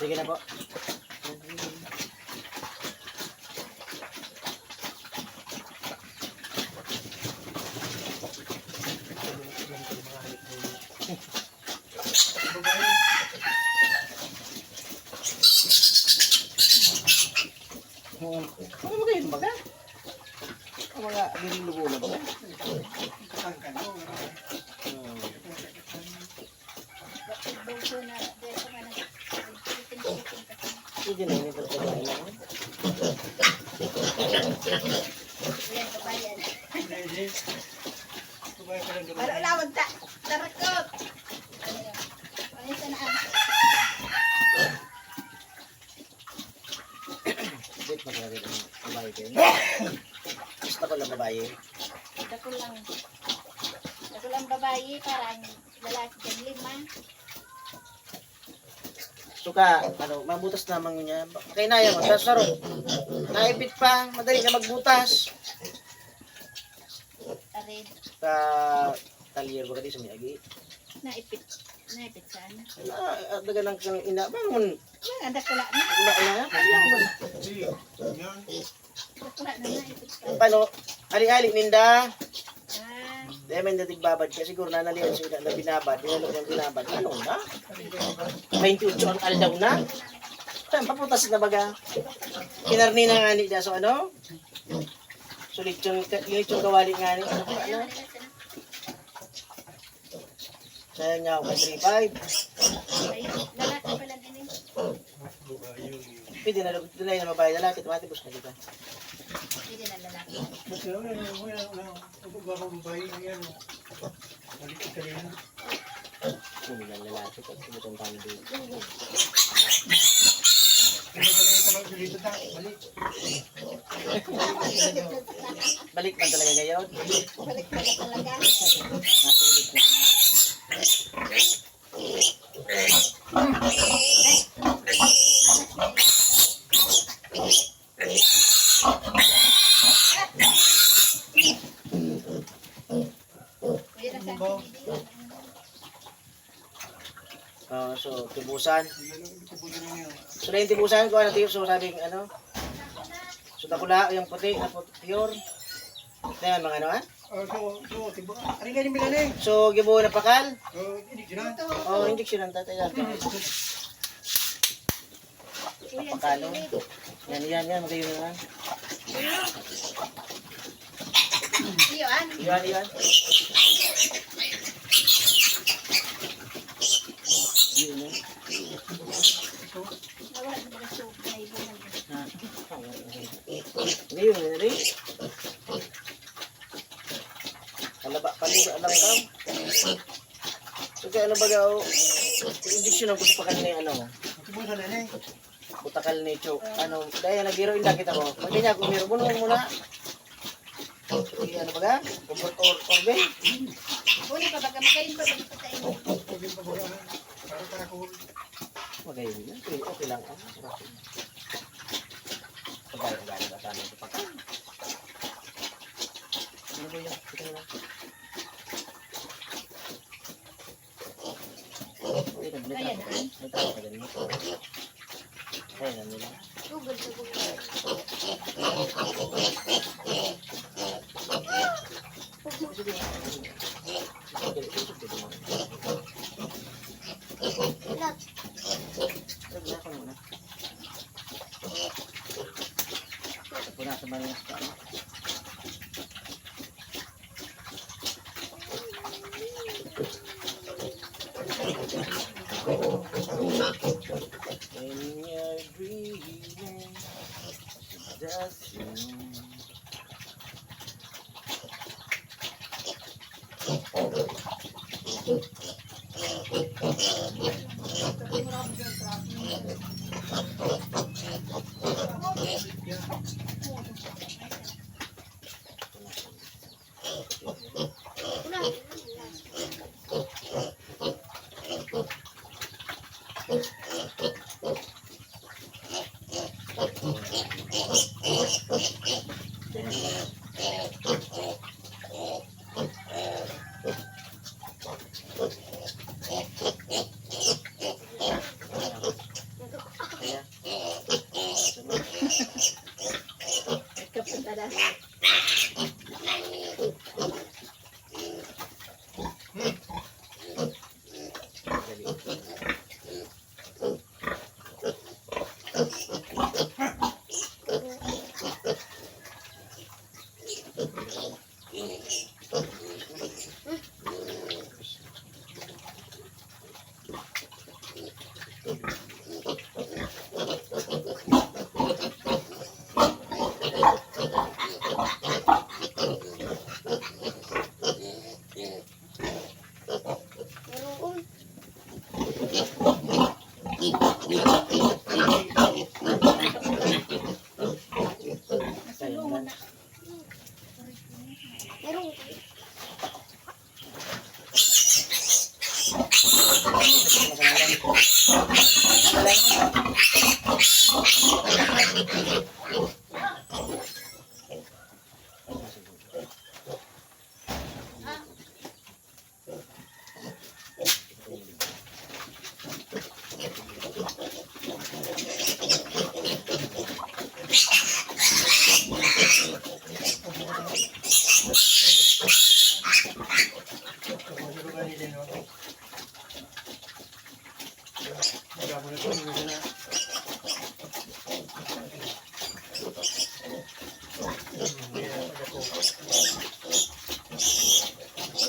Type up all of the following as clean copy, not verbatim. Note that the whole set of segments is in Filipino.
Sige na po. Ano ba kayo baga? Ang mga nililubo na baga? Hindi na yun ito sa bayan. Para ulawag ta. Tarakot. Bit maglagay ng babae kayo. Gusto ko lang babae. Dako lang babae para lalaki dyan lima. Suka, ano, mabutas naman niya. Kaya na yan, magsasaro. Naipit pa, madali na magbutas. Arid. Sa talyer ba sa miyagi? Naipit sana. Daga lang kang ina. Bangun. Ada pula na. Wala na. Pula na naipit pa. Paano? Ali-ali, Ninda. Ah, Dahil may natig babad ka. Siguro na naliyan siya na binabad. Dinalog ng binabad. Ano na? 28 ang aldaw na. Saan? Paputas na baga. Kinarni na nga ni da. So ano? Sulit yung kawali nga ni. Ano pa? Ano? Sayang niya ako kay 3-5. ay, lalaki pala din eh. Pwede na tunay na babae lalaki. Tumatibos na kita. Hindi na lalaki. Hindi na lalaki. Pagkibutang tayo dito. Balik man talaga ngayon. Balik pala talaga. Nasulit na naman. Kuya na sa So, tibusan. So, na yung tibusan ko, ano, so sabing, ano? So, nakula, yung puti, na pure. Ito yan, mga ano, ha? So, gibo na pakal. Oh, injection ang tatay yan. Pakalo. Yan, magayon na lang. Iyon. Yan. Yun, no? Nawala na ba sa may bunal. Ngayon, rin. Paliba lang ka. So, kaya ano baga, injection ang putakal ni, ano, putakal ni Cho. Ano, dahil nag-hero yung kita mo. Pwede niya, kung hero, bunuhin mo na. Sige, ano baga? Orbe? Uli pa baga magayin pa baga patayin. Magayon yan. Okay lang. Pagkaya ba sana ito pa? Ano ba yan? Ito na. Ayan. Ayan na nila. Google. Punasan ba niya sa ano? When you're breathing, that's you.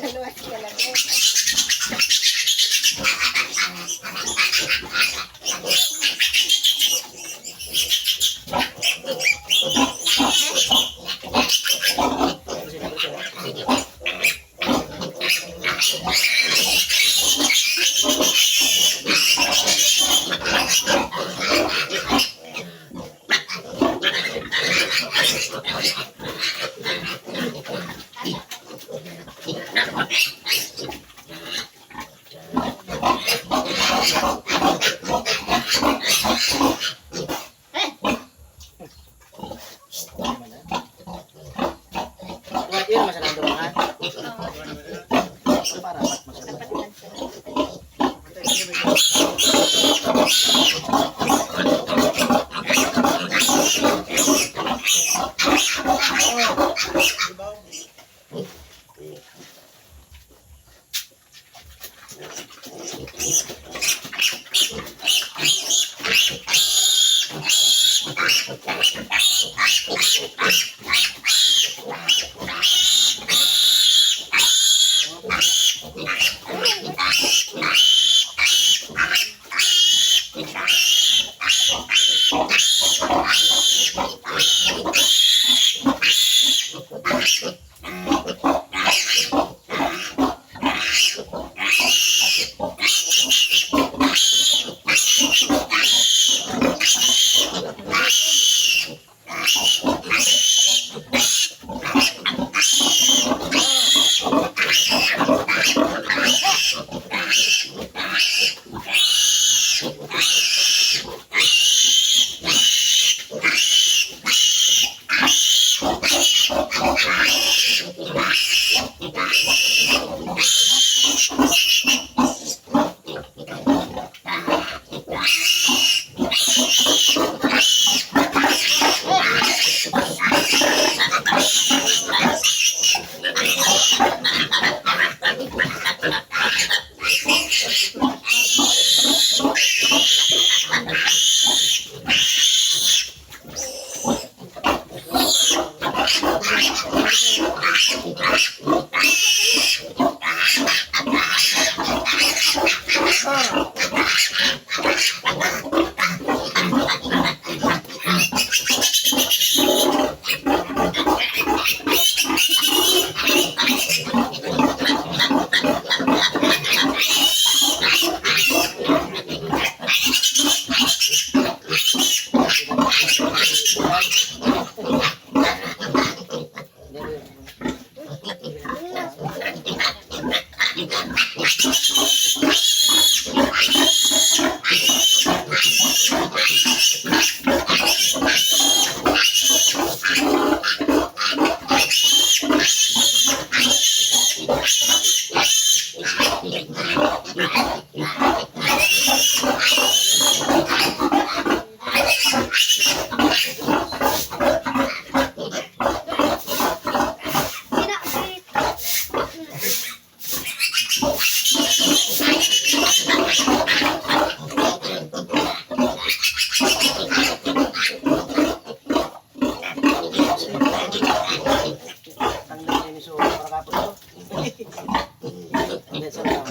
Kaluwas ka lang eh. Tuwag yun, masalang dumaan. Oo, Para mas masalang. kapatid ka. Tanggal ni Miso para kapos to. Hindi, sa